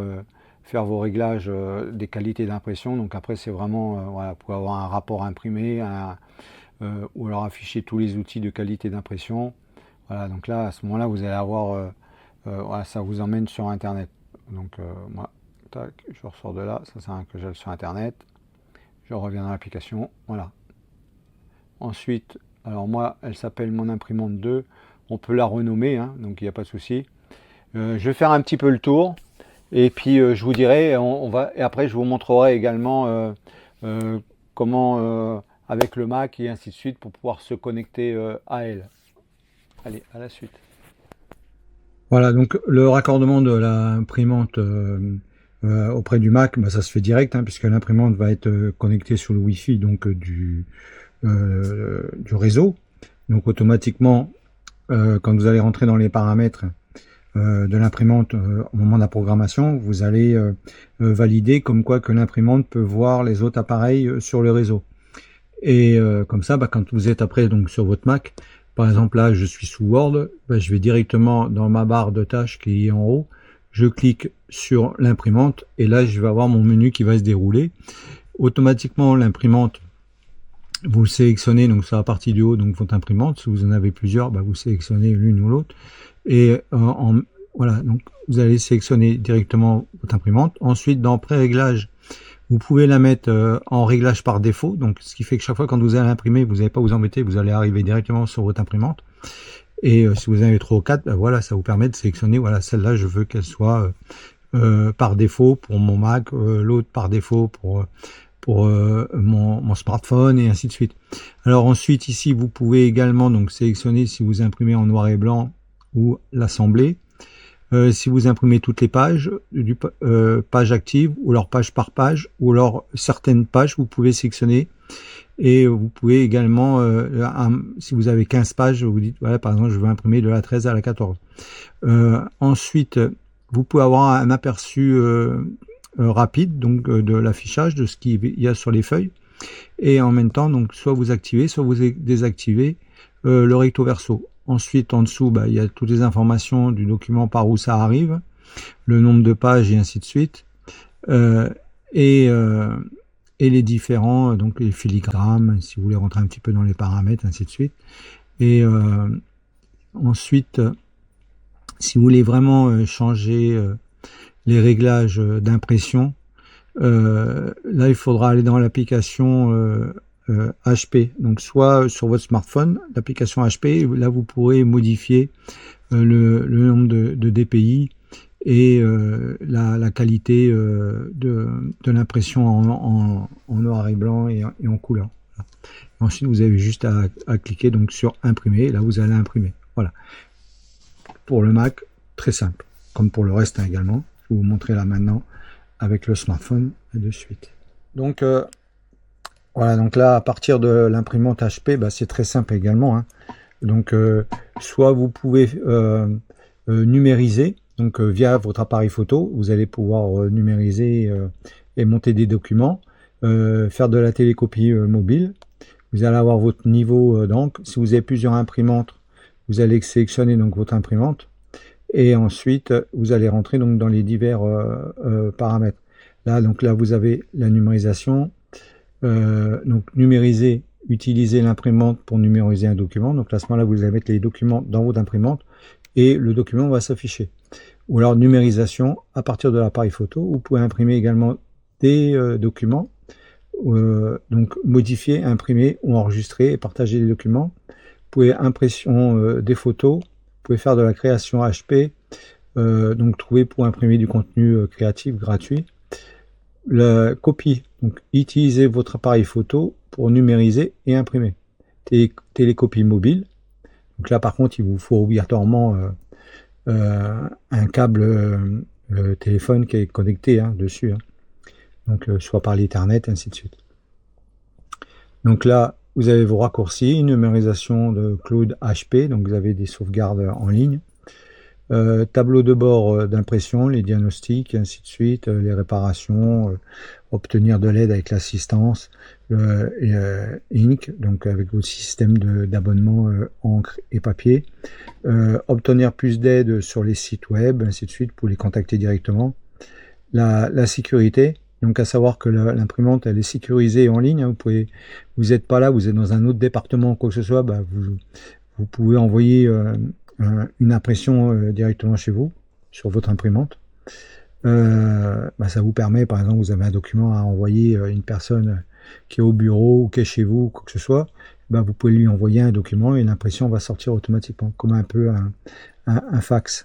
faire vos réglages des qualités d'impression. Donc après c'est vraiment voilà, vous pouvez avoir un rapport imprimé, ou alors afficher tous les outils de qualité d'impression. Voilà, donc là à ce moment là vous allez avoir voilà, ça vous emmène sur Internet. Donc moi, tac, je ressors de là, ça sert à rien que j'aille sur Internet. Je reviens dans l'application, voilà. Ensuite, alors moi, elle s'appelle mon imprimante 2. On peut la renommer, hein, donc il n'y a pas de souci. Je vais faire un petit peu le tour. Et puis je vous dirai, et après je vous montrerai également comment avec le Mac et ainsi de suite pour pouvoir se connecter à elle. Allez, à la suite. Voilà, donc le raccordement de l'imprimante auprès du Mac, bah, ça se fait direct, hein, puisque l'imprimante va être connectée sur le Wi-Fi donc, du réseau. Donc automatiquement, quand vous allez rentrer dans les paramètres de l'imprimante au moment de la programmation, vous allez valider comme quoi que l'imprimante peut voir les autres appareils sur le réseau. Et comme ça, bah, quand vous êtes après donc sur votre Mac, par exemple là je suis sous Word, bah, je vais directement dans ma barre de tâches qui est en haut, je clique sur l'imprimante et là je vais avoir mon menu qui va se dérouler. Automatiquement l'imprimante, vous sélectionnez donc sur la partie du haut donc votre imprimante, si vous en avez plusieurs, bah, vous sélectionnez l'une ou l'autre. Et voilà, donc vous allez sélectionner directement votre imprimante. Ensuite, dans pré-réglage, vous pouvez la mettre en réglage par défaut. Donc, ce qui fait que chaque fois quand vous allez imprimer, vous n'allez pas vous embêter, vous allez arriver directement sur votre imprimante. Et si vous en avez 3 ou 4, ben voilà, ça vous permet de sélectionner. Voilà, celle-là, je veux qu'elle soit par défaut pour mon Mac, l'autre par défaut pour mon smartphone et ainsi de suite. Alors ensuite, ici, vous pouvez également donc sélectionner si vous imprimez en noir et blanc ou l'assembler. Si vous imprimez toutes les pages, page active, ou alors page par page, ou alors certaines pages, vous pouvez sélectionner. Et vous pouvez également, si vous avez 15 pages, vous dites, voilà, par exemple, je veux imprimer de la 13 à la 14. Ensuite, vous pouvez avoir un aperçu rapide donc de l'affichage de ce qu'il y a sur les feuilles. Et en même temps, donc, soit vous activez, soit vous désactivez le recto verso. Ensuite, en dessous, bah, il y a toutes les informations du document par où ça arrive, le nombre de pages et ainsi de suite, et les différents, donc les filigrammes, si vous voulez rentrer un petit peu dans les paramètres, ainsi de suite. Et ensuite, si vous voulez vraiment changer les réglages d'impression, là, il faudra aller dans l'application HP, donc soit sur votre smartphone, l'application HP, là vous pourrez modifier le nombre de dpi et la qualité de l'impression en noir et blanc et en couleur. Voilà. Ensuite vous avez juste à cliquer donc sur imprimer, là vous allez imprimer. Voilà. Pour le Mac, très simple, comme pour le reste hein, également. Je vais vous montrer là maintenant avec le smartphone et de suite. Donc voilà, donc là, à partir de l'imprimante HP, bah, c'est très simple également. Hein. Donc, soit vous pouvez numériser, donc via votre appareil photo, vous allez pouvoir numériser et monter des documents, faire de la télécopie mobile. Vous allez avoir votre niveau d'encre. Si vous avez plusieurs imprimantes, vous allez sélectionner donc votre imprimante. Et ensuite, vous allez rentrer donc dans les divers paramètres. Là, donc là, vous avez la numérisation. Donc numériser, utiliser l'imprimante pour numériser un document. Donc à ce moment-là, vous allez mettre les documents dans votre imprimante et le document va s'afficher. Ou alors numérisation, à partir de l'appareil photo, vous pouvez imprimer également des documents, donc modifier, imprimer ou enregistrer et partager les documents. Vous pouvez impression des photos, vous pouvez faire de la création HP, donc trouver pour imprimer du contenu créatif gratuit. La copie, donc utilisez votre appareil photo pour numériser et imprimer. Télécopie mobile, donc là par contre il vous faut obligatoirement un câble téléphone qui est connecté hein, dessus, hein. Donc soit par l'Ethernet ainsi de suite. Donc là vous avez vos raccourcis, numérisation de cloud HP, donc vous avez des sauvegardes en ligne. Tableau de bord d'impression, les diagnostics, ainsi de suite, les réparations, obtenir de l'aide avec l'assistance, Inc, donc avec votre système d'abonnement encre et papier, obtenir plus d'aide sur les sites web, ainsi de suite, pour les contacter directement. La sécurité, donc à savoir que l'imprimante elle est sécurisée en ligne, hein, vous n'êtes pas là, vous êtes dans un autre département ou quoi que ce soit, bah, vous pouvez envoyer une impression directement chez vous, sur votre imprimante. Ça vous permet, par exemple, vous avez un document à envoyer à une personne qui est au bureau ou qui est chez vous, ou quoi que ce soit, vous pouvez lui envoyer un document et l'impression va sortir automatiquement, comme un peu un fax.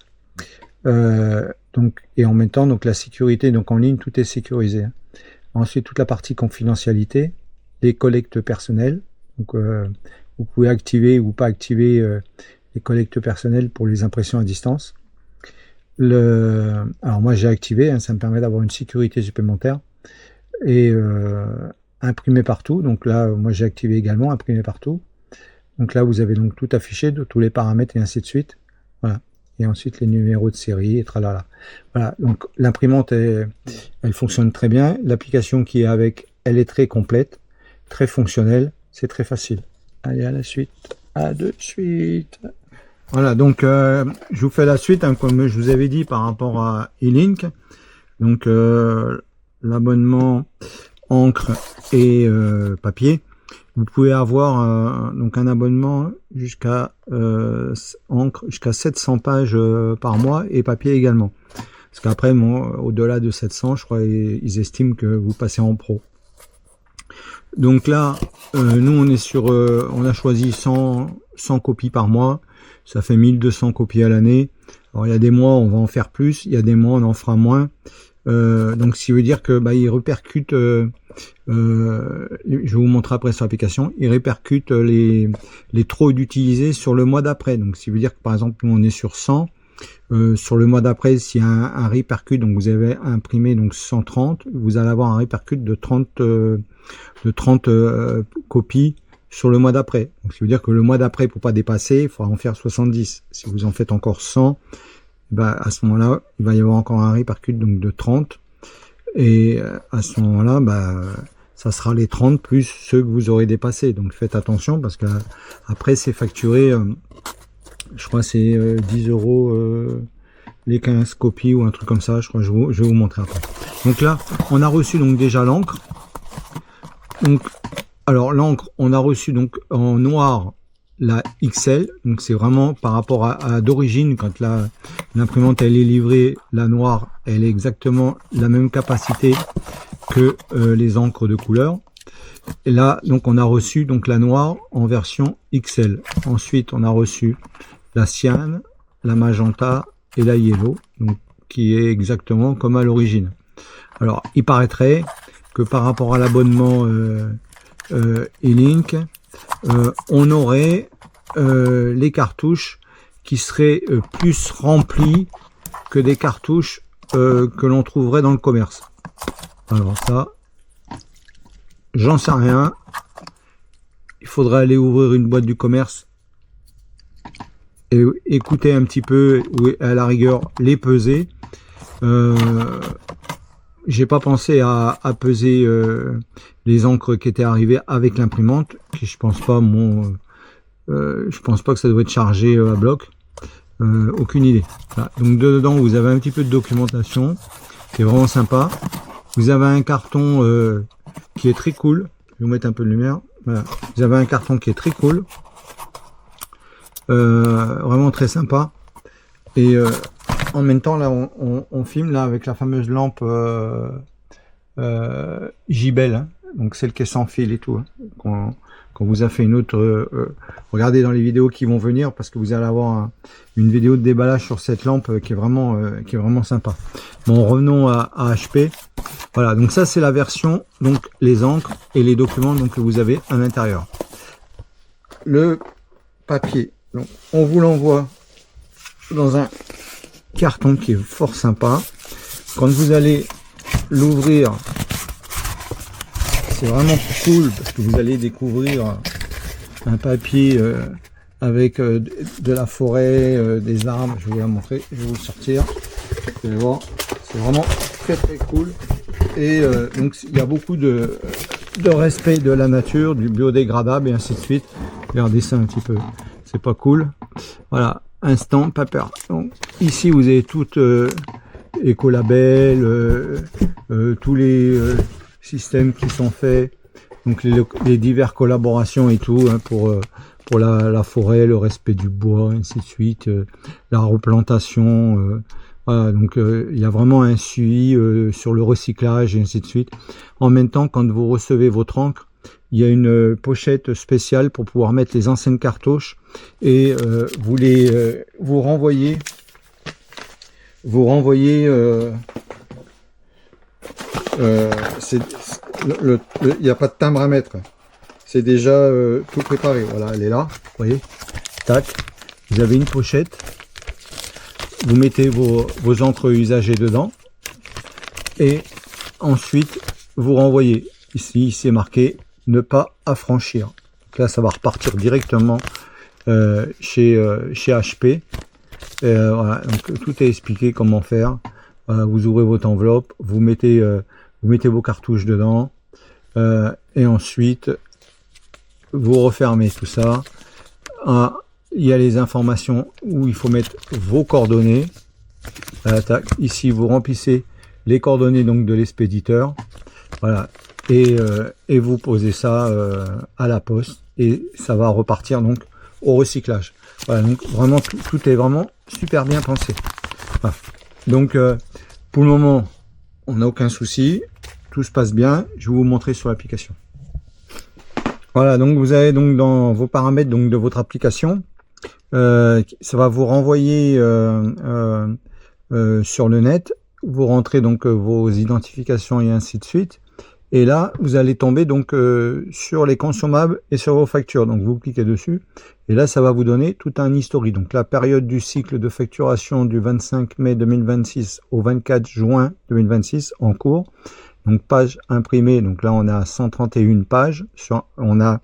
Et en même temps, donc la sécurité, donc en ligne, tout est sécurisé. Ensuite, toute la partie confidentialité, les collectes personnelles. Donc, vous pouvez activer ou pas activer les collectes personnelles pour les impressions à distance. Alors moi, j'ai activé, ça me permet d'avoir une sécurité supplémentaire. Et imprimer partout. Donc là, moi, j'ai activé également imprimer partout. Donc là, vous avez donc tout affiché, de tous les paramètres et ainsi de suite. Voilà. Et ensuite les numéros de série et tralala. Voilà, donc l'imprimante elle fonctionne très bien, l'application qui est avec, elle est très complète, très fonctionnelle, c'est très facile. Allez, à la suite, à de suite. Voilà, donc je vous fais la suite, comme je vous avais dit par rapport à E-Link. Donc l'abonnement encre et papier. Vous pouvez avoir donc un abonnement jusqu'à encre jusqu'à 700 pages par mois et papier également. Parce qu'après, au-delà de 700, je crois, ils estiment que vous passez en pro. Donc là, nous on est sur, on a choisi 100 copies par mois. Ça fait 1200 copies à l'année. Alors il y a des mois on va en faire plus, il y a des mois on en fera moins. Donc ce qui veut dire que il répercute, je vais vous montrer après sur l'application, il répercute les trop d'utilisés sur le mois d'après. Donc ce qui veut dire que par exemple nous on est sur 100, sur le mois d'après s'il y a un répercute, donc vous avez imprimé donc 130, vous allez avoir un répercute de 30 copies sur le mois d'après. Donc ça veut dire que le mois d'après, pour pas dépasser, il faudra en faire 70. Si vous en faites encore 100, à ce moment-là, il va y avoir encore un répercute donc de 30. Et à ce moment-là, ça sera les 30 plus ceux que vous aurez dépassés. Donc faites attention parce que après c'est facturé, je crois c'est 10 € les 15 copies ou un truc comme ça. Je crois je vais vous montrer après. Donc là, on a reçu donc déjà l'encre. Donc alors l'encre, on a reçu donc en noir la XL, donc c'est vraiment par rapport à d'origine, quand l'imprimante elle est livrée, la noire, elle est exactement la même capacité que les encres de couleur. Et là, donc on a reçu donc la noire en version XL. Ensuite, on a reçu la cyan, la magenta et la yellow, donc qui est exactement comme à l'origine. Alors, il paraîtrait que par rapport à l'abonnement E-Link, on aurait les cartouches qui seraient plus remplies que des cartouches que l'on trouverait dans le commerce. Alors ça, j'en sais rien. Il faudrait aller ouvrir une boîte du commerce et écouter un petit peu, ou à la rigueur les peser. J'ai pas pensé à peser les encres qui étaient arrivées avec l'imprimante, qui je pense pas que ça doit être chargé à bloc. Aucune idée. Voilà. Donc dedans vous avez un petit peu de documentation qui est vraiment sympa. Vous avez un carton qui est très cool. Je vais vous mettre un peu de lumière. Voilà. Vous avez un carton qui est très cool. Vraiment très sympa. Et en même temps là on filme là avec la fameuse lampe JBL, hein, donc celle qui est sans fil et tout, hein, qu'on vous a fait une autre, regardez dans les vidéos qui vont venir parce que vous allez avoir une vidéo de déballage sur cette lampe qui est vraiment sympa. Bon, revenons à HP. Voilà, donc ça c'est la version, donc les encres et les documents donc que vous avez à l'intérieur. Le papier, donc on vous l'envoie dans un carton qui est fort sympa. Quand vous allez l'ouvrir, c'est vraiment cool parce que vous allez découvrir un papier avec de la forêt, des arbres. Je vais vous la montrer, je vais vous le sortir. Vous allez voir, c'est vraiment très cool. Et donc il y a beaucoup de respect de la nature, du biodégradable et ainsi de suite. Regardez ça un petit peu, c'est pas cool. Voilà. Instant paper. Donc, ici vous avez toutes écolabel, tous les systèmes qui sont faits, donc les diverses collaborations et tout, hein, pour la forêt, le respect du bois, ainsi de suite, la replantation. Voilà, donc il y a vraiment un suivi sur le recyclage et ainsi de suite. En même temps, quand vous recevez votre encre, il y a une pochette spéciale pour pouvoir mettre les anciennes cartouches et vous renvoyez il n'y a pas de timbre à mettre. C'est déjà tout préparé. Voilà, elle est là. Vous voyez, tac. Vous avez une pochette. Vous mettez vos encres usagées dedans. Et ensuite, vous renvoyez. Ici, c'est marqué ne pas affranchir. Donc là, ça va repartir directement chez HP. Voilà, donc tout est expliqué comment faire. Vous ouvrez votre enveloppe, vous mettez vos cartouches dedans. Et ensuite, vous refermez tout ça. Il y a les informations où il faut mettre vos coordonnées. Tac. Ici, vous remplissez les coordonnées donc de l'expéditeur. Voilà. Et vous posez ça à la poste. Et ça va repartir donc au recyclage. Voilà. Donc vraiment, tout est vraiment super bien pensé. Voilà. Donc, pour le moment, on n'a aucun souci. Tout se passe bien. Je vais vous montrer sur l'application. Voilà, donc vous avez donc dans vos paramètres donc de votre application, ça va vous renvoyer sur le net. Vous rentrez donc vos identifications et ainsi de suite. Et là, vous allez tomber donc sur les consommables et sur vos factures. Donc vous cliquez dessus et là, ça va vous donner tout un historique. Donc la période du cycle de facturation du 25 mai 2026 au 24 juin 2026 en cours. Donc page imprimée, donc là on a 131 pages, on a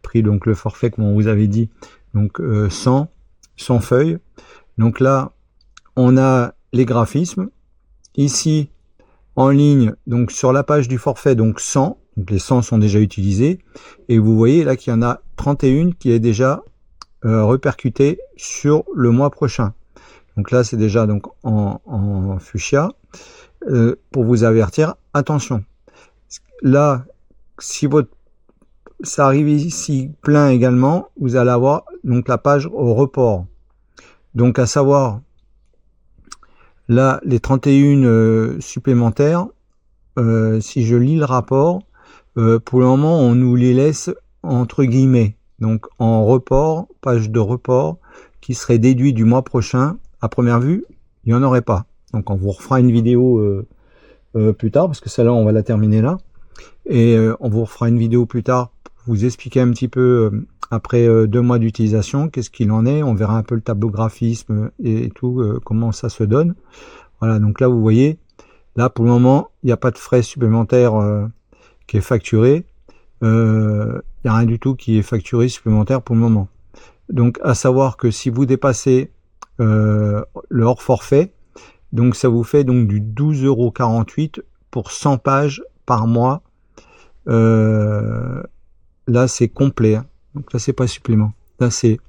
pris donc le forfait comme on vous avait dit, donc 100 feuilles. Donc là on a les graphismes, ici en ligne, donc sur la page du forfait, donc 100, donc les 100 sont déjà utilisés, et vous voyez là qu'il y en a 31 qui est déjà répercuté sur le mois prochain. Donc là c'est déjà donc en fuchsia. Pour vous avertir, attention, là, si ça arrive ici plein également, vous allez avoir donc la page au report. Donc à savoir, là, les 31 supplémentaires, si je lis le rapport, pour le moment, on nous les laisse entre guillemets, donc en report, page de report, qui serait déduit du mois prochain. À première vue, il n'y en aurait pas. Donc on vous refera une vidéo plus tard, parce que celle-là, on va la terminer là. Et on vous refera une vidéo plus tard pour vous expliquer un petit peu, après 2 mois d'utilisation, qu'est-ce qu'il en est. On verra un peu le tableau graphisme et tout, comment ça se donne. Voilà, donc là, vous voyez, là, pour le moment, il n'y a pas de frais supplémentaires qui est facturé. Il n'y a rien du tout qui est facturé supplémentaire pour le moment. Donc, à savoir que si vous dépassez le hors forfait, donc ça vous fait donc du 12,48 € pour 100 pages par mois. Là c'est complet, hein. Donc là c'est pas supplément. Là c'est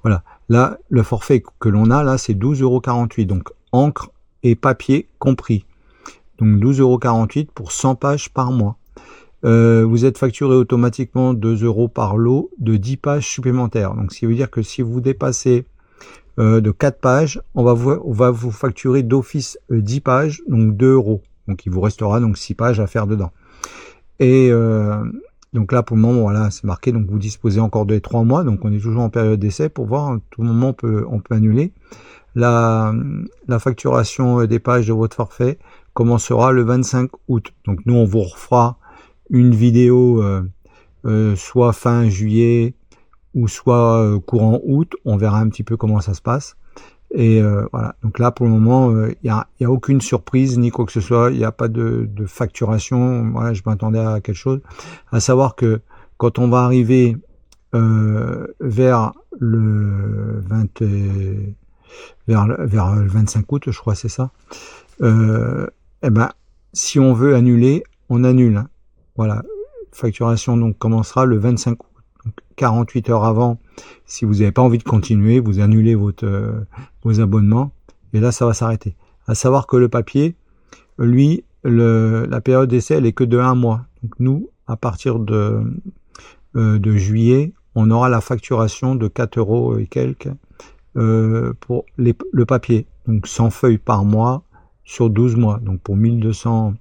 voilà. Là le forfait que l'on a là c'est 12,48 €, donc encre et papier compris. Donc 12,48 € pour 100 pages par mois. Vous êtes facturé automatiquement 2 € par lot de 10 pages supplémentaires. Donc ce qui veut dire que si vous dépassez de 4 pages, on va vous facturer d'office 10 pages, donc 2 €. Donc il vous restera donc 6 pages à faire dedans. Et donc là pour le moment, voilà, c'est marqué, donc vous disposez encore de 3 mois, donc on est toujours en période d'essai pour voir, à tout moment on peut annuler. La facturation des pages de votre forfait commencera le 25 août. Donc nous on vous refera une vidéo soit fin juillet ou soit courant août, on verra un petit peu comment ça se passe. Et voilà, donc là pour le moment, il n'y a aucune surprise ni quoi que ce soit, il n'y a pas de facturation. Voilà, je m'attendais à quelque chose. À savoir que quand on va arriver vers le 25 août, je crois, c'est ça, eh ben, si on veut annuler, on annule. Hein. Voilà, facturation donc commencera le 25 août. Donc 48 heures avant, si vous n'avez pas envie de continuer, vous annulez vos abonnements et là ça va s'arrêter. À savoir que le papier, lui, la période d'essai elle est que de 1 mois. Donc nous, à partir de juillet, on aura la facturation de 4 € et quelques pour le papier. Donc 100 feuilles par mois sur 12 mois. Donc pour 1200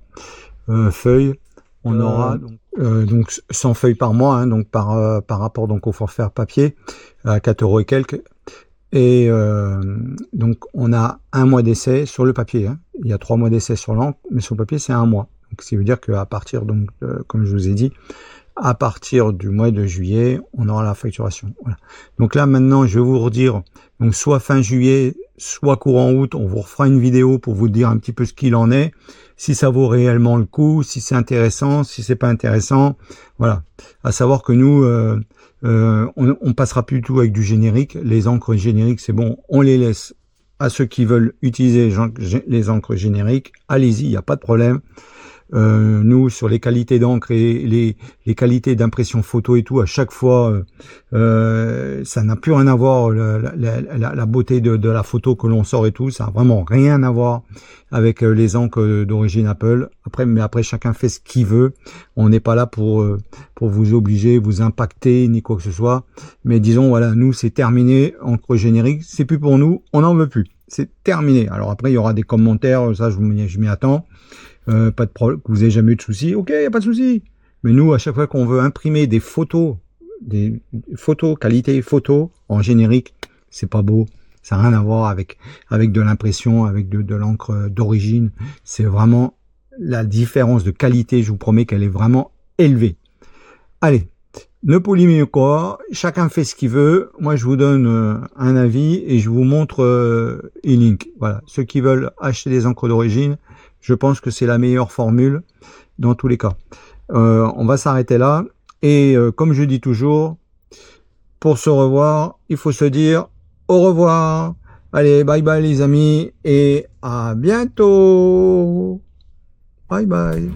feuilles, on aura donc 100 feuilles par mois, hein, donc par rapport donc au forfait papier à 4 € et quelques. Et donc on a un mois d'essai sur le papier. Hein. Il y a 3 mois d'essai sur l'encre, mais sur le papier c'est un mois. Donc ce qui veut dire qu'à partir donc comme je vous ai dit, à partir du mois de juillet, on aura la facturation. Voilà. Donc là maintenant, je vais vous redire, donc soit fin juillet, soit courant août, on vous refera une vidéo pour vous dire un petit peu ce qu'il en est, si ça vaut réellement le coup, si c'est intéressant, si c'est pas intéressant. Voilà. À savoir que nous, on passera plus du tout avec du générique. Les encres génériques, c'est bon, on les laisse à ceux qui veulent utiliser les encres génériques. Allez-y, il n'y a pas de problème. Nous, sur les qualités d'encre et les qualités d'impression photo et tout, à chaque fois, ça n'a plus rien à voir, la beauté de la photo que l'on sort et tout, ça n'a vraiment rien à voir avec les encres d'origine Apple. Mais après, chacun fait ce qu'il veut. On n'est pas là pour vous obliger, vous impacter, ni quoi que ce soit. Mais disons, voilà, nous, c'est terminé, encre générique, c'est plus pour nous, on n'en veut plus. C'est terminé. Alors après, il y aura des commentaires, ça, je m'y attends. Pas de problème, que vous n'ayez jamais eu de soucis, ok, il n'y a pas de souci. Mais nous, à chaque fois qu'on veut imprimer des photos, qualité photo en générique, c'est pas beau. Ça n'a rien à voir avec de l'impression, avec de l'encre d'origine. C'est vraiment la différence de qualité, je vous promets qu'elle est vraiment élevée. Allez, ne polémiquez pas, chacun fait ce qu'il veut. Moi, je vous donne un avis et je vous montre e-link. Voilà, ceux qui veulent acheter des encres d'origine, je pense que c'est la meilleure formule dans tous les cas. On va s'arrêter là. Et comme je dis toujours, pour se revoir, il faut se dire au revoir. Allez, bye bye les amis et à bientôt. Bye bye.